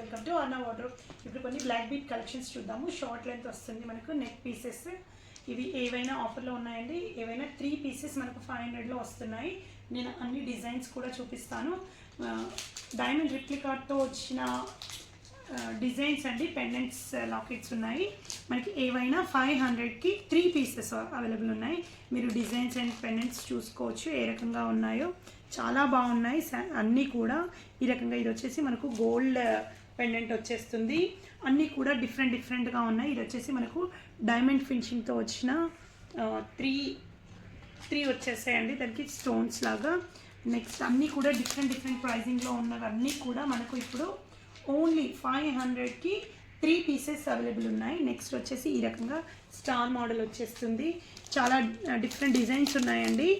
Welcome to అర్నా wardrobe. ఇప్పుడు కొన్ని black beat collections చూద్దాము. షార్ట్ లెంత్ వస్తుంది మనకు, నెక్ పీసెస్. ఇవి ఏవైనా ఆఫర్లో ఉన్నాయండి. ఏవైనా 3 పీసెస్ మనకు 500లో వస్తున్నాయి. నేను అన్ని డిజైన్స్ కూడా చూపిస్తాను. డైమండ్ రిప్లికాతో వచ్చిన డిజైన్స్ అండి. పెండెంట్స్, లాకెట్స్ ఉన్నాయి మనకి. ఏవైనా 500కి 3 పీసెస్ అవైలబుల్ ఉన్నాయి. మీరు డిజైన్స్ అండ్ పెండెంట్స్ చూసుకోవచ్చు ఏ రకంగా ఉన్నాయో. చాలా బాగున్నాయి అన్నీ కూడా. ఈ రకంగా ఇది వచ్చేసి మనకు గోల్డ్ పెండెంట్ వచ్చేస్తుంది. అన్నీ కూడా డిఫరెంట్గా ఉన్నాయి. ఇది వచ్చేసి మనకు డైమండ్ ఫినిషింగ్తో వచ్చిన 3 వచ్చేసాయండి దానికి స్టోన్స్ లాగా. నెక్స్ట్ అన్నీ కూడా డిఫరెంట్ ప్రైజింగ్లో ఉన్నవన్నీ కూడా మనకు ఇప్పుడు ఓన్లీ 500కి 3 పీసెస్ అవైలబుల్ ఉన్నాయి. నెక్స్ట్ వచ్చేసి ఈ రకంగా స్టార్ మోడల్ వచ్చేస్తుంది. చాలా డిఫరెంట్ డిజైన్స్ ఉన్నాయండి.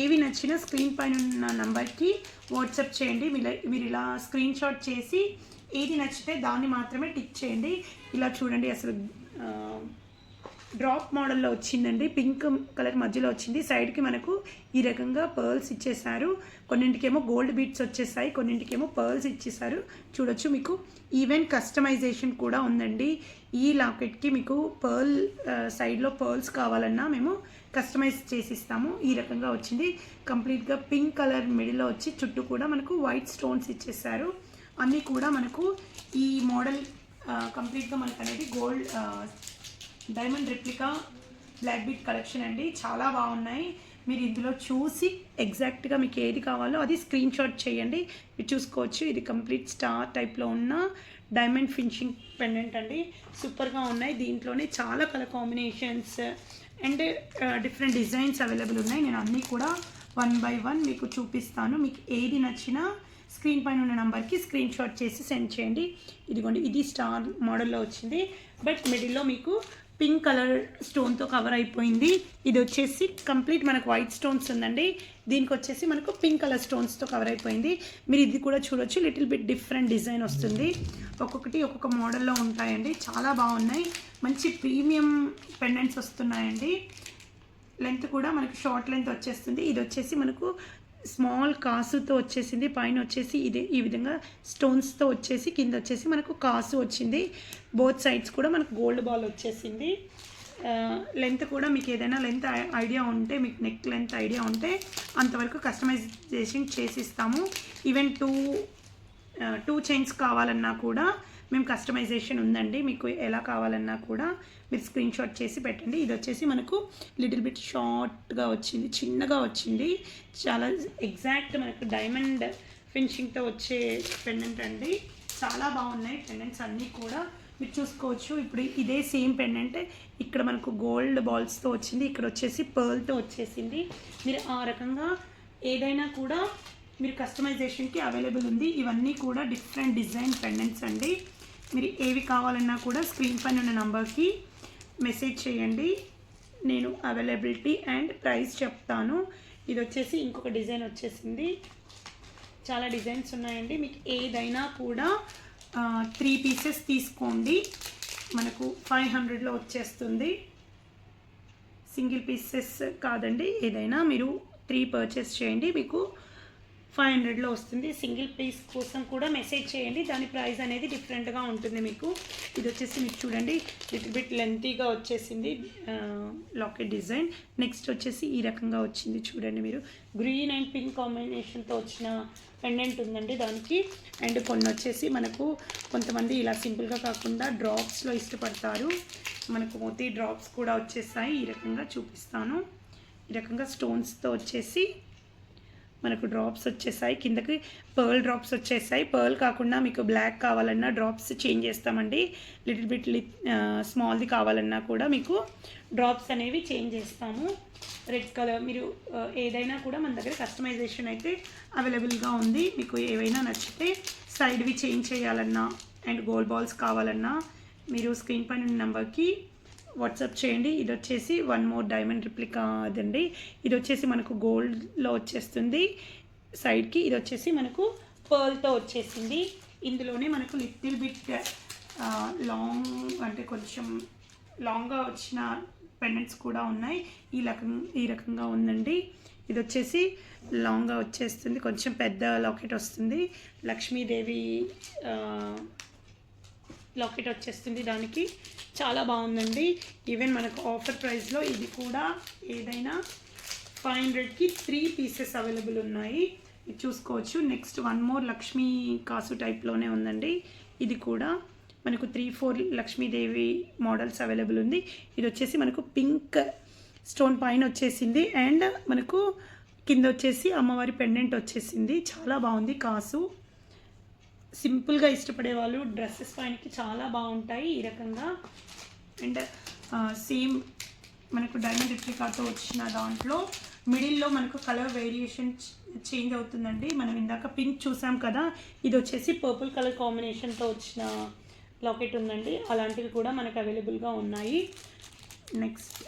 ఏవి నచ్చినా స్క్రీన్ పైన ఉన్న నంబర్కి వాట్సాప్ చేయండి. మీరు ఇలా స్క్రీన్ షాట్ చేసి ఏది నచ్చితే దాన్ని మాత్రమే టిక్ చేయండి. ఇలా చూడండి, అసలు డ్రాప్ మోడల్లో వచ్చిందండి. పింక్ కలర్ మధ్యలో వచ్చింది. సైడ్కి మనకు ఈ రకంగా పర్ల్స్ ఇచ్చేసారు. కొన్నింటికేమో గోల్డ్ బీట్స్ వచ్చేసాయి, కొన్నింటికేమో పర్ల్స్ ఇచ్చేసారు. చూడొచ్చు, మీకు ఈవెన్ కస్టమైజేషన్ కూడా ఉందండి. ఈ లాకెట్కి మీకు పర్ల్ సైడ్లో పర్ల్స్ కావాలన్నా మేము కస్టమైజ్ చేసిస్తాము. ఈ రకంగా వచ్చింది. కంప్లీట్గా పింక్ కలర్ మిడిల్లో వచ్చి చుట్టూ కూడా మనకు వైట్ స్టోన్స్ ఇచ్చేసారు. అన్నీ కూడా మనకు ఈ మోడల్ కంప్లీట్గా మనకు అనేది gold diamond replica black beat collection అండి. చాలా బాగున్నాయి. మీరు ఇందులో చూసి ఎగ్జాక్ట్గా మీకు ఏది కావాలో అది స్క్రీన్ షాట్ చేయండి. మీరు చూసుకోవచ్చు. ఇది కంప్లీట్ స్టార్ టైప్లో ఉన్న డైమండ్ ఫినిషింగ్ పెండెంట్ అండి. సూపర్గా ఉన్నాయి. దీంట్లోనే చాలా colour combinations and different designs available ఉన్నాయి. నేను అన్నీ కూడా 1 by 1 మీకు చూపిస్తాను. మీకు ఏది నచ్చినా స్క్రీన్ పైన ఉన్న నెంబర్కి స్క్రీన్ షాట్ చేసి సెండ్ చేయండి. ఇదిగోండి, ఇది స్టార్ మోడల్లో వచ్చింది. బట్ మిడిల్లో మీకు పింక్ కలర్ స్టోన్తో కవర్ అయిపోయింది. ఇది వచ్చేసి కంప్లీట్ మనకు వైట్ స్టోన్స్ ఉందండి. దీనికి వచ్చేసి మనకు పింక్ కలర్ స్టోన్స్తో కవర్ అయిపోయింది. మీరు ఇది కూడా చూడొచ్చు. లిటిల్ బిట్ డిఫరెంట్ డిజైన్ వస్తుంది. ఒక్కొక్కటి ఒక్కొక్క మోడల్లో ఉంటాయండి. చాలా బాగున్నాయి. మంచి ప్రీమియం పెండెంట్స్ వస్తున్నాయండి. లెంత్ కూడా మనకు షార్ట్ లెంత్ వచ్చేస్తుంది. ఇది వచ్చేసి మనకు స్మాల్ కాసుతో వచ్చేసింది. పైన వచ్చేసి ఇది ఈ విధంగా స్టోన్స్తో వచ్చేసి కింద వచ్చేసి మనకు కాసు వచ్చింది. బోత్ సైడ్స్ కూడా మనకు గోల్డ్ బాల్ వచ్చేసింది. లెంత్ కూడా మీకు ఏదైనా లెంత్ ఐడియా ఉంటే, మీకు నెక్ లెంత్ ఐడియా ఉంటే అంతవరకు కస్టమైజేషన్ చేసిస్తాము. ఈవెన్ టూ చైన్స్ కావాలన్నా కూడా మేము కస్టమైజేషన్ ఉందండి. మీకు ఎలా కావాలన్నా కూడా మీరు స్క్రీన్ షాట్ చేసి పెట్టండి. ఇది వచ్చేసి మనకు లిటిల్ బిట్ షార్ట్గా వచ్చింది, చిన్నగా వచ్చింది. చాలా ఎగ్జాక్ట్ మనకు డైమండ్ ఫినిషింగ్తో వచ్చే పెండెంట్ అండి. చాలా బాగున్నాయి పెండెంట్స్ అన్నీ కూడా. మీరు చూసుకోవచ్చు. ఇప్పుడు ఇదే సేమ్ పెండెంట్ ఇక్కడ మనకు గోల్డ్ బాల్స్తో వచ్చింది. ఇక్కడ వచ్చేసి పర్ల్తో వచ్చేసింది. మీరు ఆ రకంగా ఏదైనా కూడా మీరు కస్టమైజేషన్కి అవైలబుల్ ఉంది. ఇవన్నీ కూడా డిఫరెంట్ డిజైన్ పెండెంట్స్ అండి. మీరు ఏవి కావాలన్నా కూడా స్క్రీన్ పైన ఉన్న నంబర్కి మెసేజ్ చేయండి. నేను అవైలబిలిటీ అండ్ ప్రైస్ చెప్తాను. ఇది వచ్చేసి ఇంకొక డిజైన్ వచ్చేసింది. చాలా డిజైన్స్ ఉన్నాయండి. మీకు ఏదైనా కూడా 3 పీసెస్ తీసుకోండి. మనకు 500లో వచ్చేస్తుంది. సింగిల్ పీసెస్ కాదండి, ఏదైనా మీరు 3 పర్చేస్ చేయండి, మీకు 500లో వస్తుంది. సింగిల్ పీస్ కోసం కూడా మెసేజ్ చేయండి. దాని ప్రైస్ అనేది డిఫరెంట్గా ఉంటుంది మీకు. ఇది వచ్చేసి మీకు చూడండి, లిటిల్ బిట్ లెంతీగా వచ్చేసింది లాకెట్ డిజైన్. నెక్స్ట్ వచ్చేసి ఈ రకంగా వచ్చింది. చూడండి, మీరు గ్రీన్ అండ్ పింక్ కాంబినేషన్తో వచ్చిన పెండెంట్ ఉందండి దానికి. అండ్ కొన్ని వచ్చేసి మనకు కొంతమంది ఇలా సింపుల్గా కాకుండా డ్రాప్స్లో ఇష్టపడతారు. మనకు మోతీ డ్రాప్స్ కూడా వచ్చేసాయి. ఈ రకంగా చూపిస్తాను. ఈ రకంగా స్టోన్స్తో వచ్చేసి మనకు డ్రాప్స్ వచ్చేసాయి. కిందకి పర్ల్ డ్రాప్స్ వచ్చేసాయి. పర్ల్ కాకుండా మీకు బ్లాక్ కావాలన్నా డ్రాప్స్ చేంజ్ చేస్తామండి. లిటిల్ బిట్ స్మాల్ది కావాలన్నా కూడా మీకు డ్రాప్స్ అనేవి చేంజ్ చేస్తాము. రెడ్ కలర్ మీరు ఏదైనా కూడా మన దగ్గర కస్టమైజేషన్ అయితే అవైలబుల్గా ఉంది. మీకు ఏవైనా నచ్చితే సైడ్వి చేంజ్ చేయాలన్నా అండ్ గోల్డ్ బాల్స్ కావాలన్నా మీరు స్క్రీన్ పైన ఉన్న నెంబర్కి వాట్సాప్ చేయండి. ఇది వచ్చేసి 1 more డైమండ్ రిప్లికా అదండి. ఇది వచ్చేసి మనకు గోల్డ్లో వచ్చేస్తుంది సైడ్కి. ఇది వచ్చేసి మనకు పర్ల్తో వచ్చేసింది. ఇందులోనే మనకు లిటిల్ బిట్ లాంగ్ అంటే కొంచెం లాంగ్గా వచ్చిన పెండెంట్స్ కూడా ఉన్నాయి. ఈ రకంగా ఉందండి. ఇది వచ్చేసి లాంగ్గా వచ్చేస్తుంది, కొంచెం పెద్ద లాకెట్ వస్తుంది. లక్ష్మీదేవి లాకెట్ వచ్చేస్తుంది దానికి. చాలా బాగుందండి. ఈవెన్ మనకు ఆఫర్ ప్రైస్లో ఇది కూడా ఏదైనా 500కి 3 పీసెస్ అవైలబుల్ ఉన్నాయి. ఇది చూసుకోవచ్చు. నెక్స్ట్ వన్ మోర్ లక్ష్మీ కాసు టైప్లోనే ఉందండి. ఇది కూడా మనకు 3-4 లక్ష్మీదేవి మోడల్స్ అవైలబుల్ ఉంది. ఇది వచ్చేసి మనకు పింక్ స్టోన్ పైన వచ్చేసింది అండ్ మనకు కింద వచ్చేసి అమ్మవారి పెండెంట్ వచ్చేసింది. చాలా బాగుంది కాసు. సింపుల్గా ఇష్టపడే వాళ్ళు డ్రెస్సెస్ పైనకి చాలా బాగుంటాయి ఈ రకంగా. అండ్ సేమ్ మనకు డైమండ్ రిప్లికాతో వచ్చిన దాంట్లో మిడిల్లో మనకు కలర్ వేరియేషన్ చేంజ్ అవుతుందండి. మనం ఇందాక పింక్ చూసాం కదా, ఇది వచ్చేసి పర్పుల్ కలర్ కాంబినేషన్తో వచ్చిన లాకెట్ ఉందండి. అలాంటివి కూడా మనకు అవైలబుల్గా ఉన్నాయి. నెక్స్ట్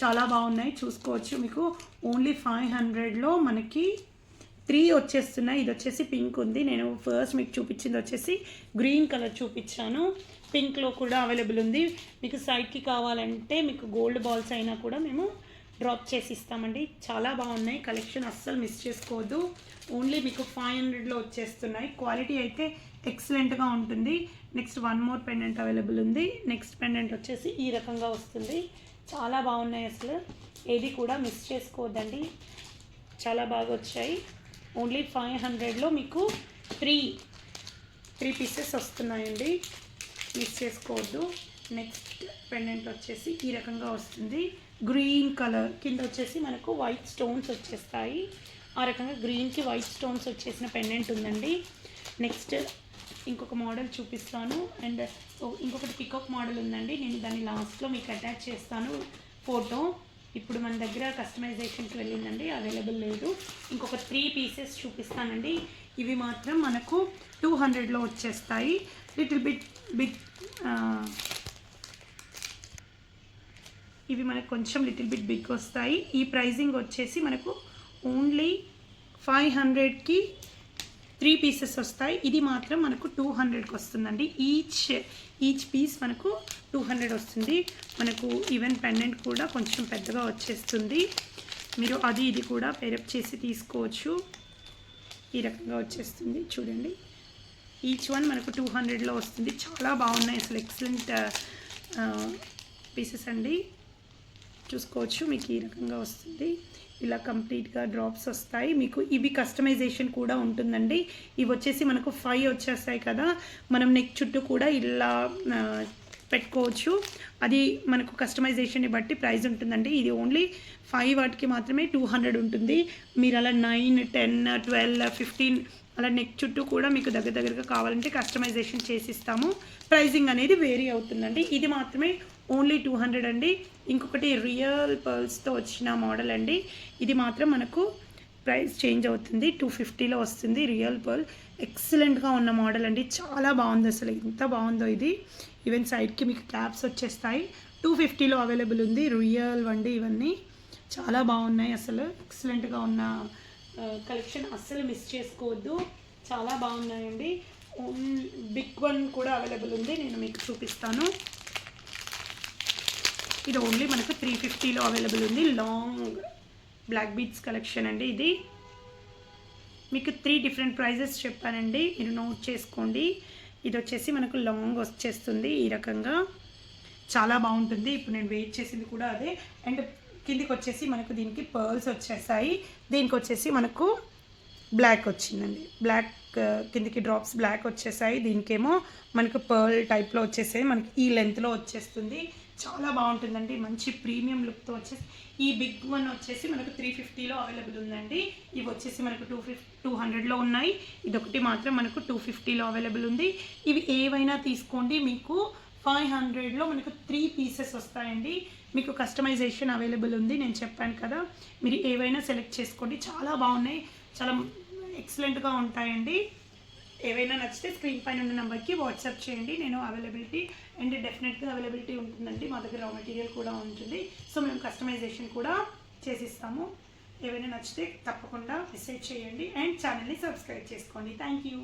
చాలా బాగున్నాయి చూసుకోవచ్చు. మీకు ఓన్లీ 500లో మనకి 3 వచ్చేస్తున్నాయి. ఇది వచ్చేసి పింక్ ఉంది. నేను ఫస్ట్ మీకు చూపించింది వచ్చేసి గ్రీన్ కలర్ చూపించాను. పింక్లో కూడా అవైలబుల్ ఉంది. మీకు సైడ్కి కావాలంటే మీకు గోల్డ్ బాల్స్ అయినా కూడా మేము డ్రాప్ చేసి ఇస్తామండి. చాలా బాగున్నాయి కలెక్షన్, అస్సలు మిస్ చేసుకోవద్దు. ఓన్లీ మీకు 500లో వచ్చేస్తున్నాయి. క్వాలిటీ అయితే ఎక్సలెంట్గా ఉంటుంది. Next one more pendant available ఉంది. నెక్స్ట్ పెండెంట్ వచ్చేసి ఈ రకంగా వస్తుంది. చాలా బాగున్నాయి, అసలు ఏది కూడా మిస్ చేసుకోవద్దండి. చాలా బాగా వచ్చాయి. ఓన్లీ 500లో మీకు 3 పీసెస్ వస్తున్నాయండి. మిస్ చేసుకోవద్దు. నెక్స్ట్ పెండెంట్ వచ్చేసి ఈ రకంగా వస్తుంది. గ్రీన్ కలర్ కింద వచ్చేసి మనకు వైట్ స్టోన్స్ వచ్చేస్తాయి. ఆ రకంగా గ్రీన్కి వైట్ స్టోన్స్ వచ్చేసిన పెండెంట్ ఉందండి. నెక్స్ట్ ఇంకొక మోడల్ చూపిస్తాను. అండ్ ఇంకొకటి పికాక్ మోడల్ ఉందండి. నేను దాన్ని లాస్ట్లో మీకు అటాచ్ చేస్తాను ఫోటో. ఇప్పుడు మన దగ్గర కస్టమైజేషన్కి వెళ్ళిందండి, అవైలబుల్ లేదు. ఇంకొక 3 పీసెస్ చూపిస్తానండి. ఇవి మాత్రం మనకు 200లో వచ్చేస్తాయి. లిటిల్ బిట్ ఇవి మనకు కొంచెం లిటిల్ బిట్ బిగ్ వస్తాయి. ఈ ప్రైజింగ్ వచ్చేసి మనకు ఓన్లీ 500కి 3 పీసెస్ వస్తాయి. ఇది మాత్రం మనకు 200కి వస్తుందండి. ఈచ్ పీస్ మనకు 200 వస్తుంది. మనకు ఈవెన్ పెండెంట్ కూడా కొంచెం పెద్దగా వచ్చేస్తుంది. మీరు అది ఇది కూడా పేరప్ చేసి తీసుకోవచ్చు. ఈ రకంగా వచ్చేస్తుంది చూడండి. ఈచ్ వన్ మనకు 200లో వస్తుంది. చాలా బాగున్నాయి, అసలు ఎక్సలెంట్ పీసెస్ అండి. చూసుకోవచ్చు. మీకు ఈ రకంగా వస్తుంది. ఇలా కంప్లీట్గా డ్రాప్స్ వస్తాయి. మీకు ఇవి కస్టమైజేషన్ కూడా ఉంటుందండి. ఇవి వచ్చేసి మనకు 5 వచ్చేస్తాయి కదా, మనం నెక్ చుట్టూ కూడా ఇలా పెట్టుకోవచ్చు. అది మనకు కస్టమైజేషన్ని బట్టి ప్రైస్ ఉంటుందండి. ఇది ఓన్లీ 5 వాటికి మాత్రమే 200 ఉంటుంది. మీరు అలా 9, 10, 12, 15 అలా నెక్ చుట్టూ కూడా మీకు దగ్గరగా కావాలంటే కస్టమైజేషన్ చేసిస్తాము. ప్రైజింగ్ అనేది వేరీ అవుతుందండి. ఇది మాత్రమే ఓన్లీ 200 అండి. ఇంకొకటి రియల్ పర్ల్స్తో వచ్చిన మోడల్ అండి. ఇది మాత్రం మనకు ప్రైస్ చేంజ్ అవుతుంది. 250లో వస్తుంది. రియల్ పర్ల్ ఎక్సలెంట్గా ఉన్న మోడల్ అండి. చాలా బాగుంది, అసలు ఎంత బాగుందో ఇది. ఈవెన్ సైడ్కి మీకు క్యాప్స్ వచ్చేస్తాయి. 250లో అవైలబుల్ ఉంది. రియల్ అండి. ఇవన్నీ చాలా బాగున్నాయి, అసలు ఎక్సలెంట్గా ఉన్న కలెక్షన్, అస్సలు మిస్ చేసుకోవద్దు. చాలా బాగున్నాయండి. బిగ్ వన్ కూడా అవైలబుల్ ఉంది. నేను మీకు చూపిస్తాను. ఇది ఓన్లీ మనకు 350లో అవైలబుల్ ఉంది. లాంగ్ బ్లాక్ బీడ్స్ కలెక్షన్ అండి. ఇది మీకు 3 డిఫరెంట్ ప్రైజెస్ చెప్పానండి, మీరు నోట్ చేసుకోండి. ఇది వచ్చేసి మనకు లాంగ్ వచ్చేస్తుంది ఈ రకంగా. చాలా బాగుంటుంది. ఇప్పుడు నేను వెయిట్ చేసింది కూడా అదే. అండ్ కిందికి వచ్చేసి మనకు దీనికి పర్ల్స్ వచ్చేసాయి. దీనికి వచ్చేసి మనకు బ్లాక్ వచ్చిందండి. బ్లాక్ కిందికి డ్రాప్స్ బ్లాక్ వచ్చేసాయి. దీనికేమో మనకు పర్ల్ టైప్లో వచ్చేసాయి. మనకి ఈ లెంత్లో వచ్చేస్తుంది. చాలా బాగుంటుందండి. మంచి ప్రీమియం లుక్తో వచ్చేసి ఈ బిగ్ వన్ వచ్చేసి మనకు 350లో అవైలబుల్ ఉందండి. ఇవి వచ్చేసి మనకు 200లో ఉన్నాయి. ఇదొకటి మాత్రం మనకు 250లో అవైలబుల్ ఉంది. ఇవి ఏవైనా తీసుకోండి, మీకు 500లో మనకు 3 పీసెస్ వస్తాయండి. మీకు కస్టమైజేషన్ అవైలబుల్ ఉంది, నేను చెప్పాను కదా. మీరు ఏవైనా సెలెక్ట్ చేసుకోండి. చాలా బాగున్నాయి, చాలా ఎక్సలెంట్గా ఉంటాయండి. ఏవైనా నచ్చితే స్క్రీన్ పైన ఉన్న నెంబర్కి వాట్సాప్ చేయండి. నేను అవైలబిలిటీ అండ్ డెఫినెట్గా అవైలబిలిటీ ఉంటుందండి. మా దగ్గర రా మెటీరియల్ కూడా ఉంటుంది. సో మేము కస్టమైజేషన్ కూడా చేసిస్తాము. ఏవైనా నచ్చితే తప్పకుండా మెసేజ్ చేయండి అండ్ ఛానల్ని సబ్స్క్రైబ్ చేసుకోండి. Thank you.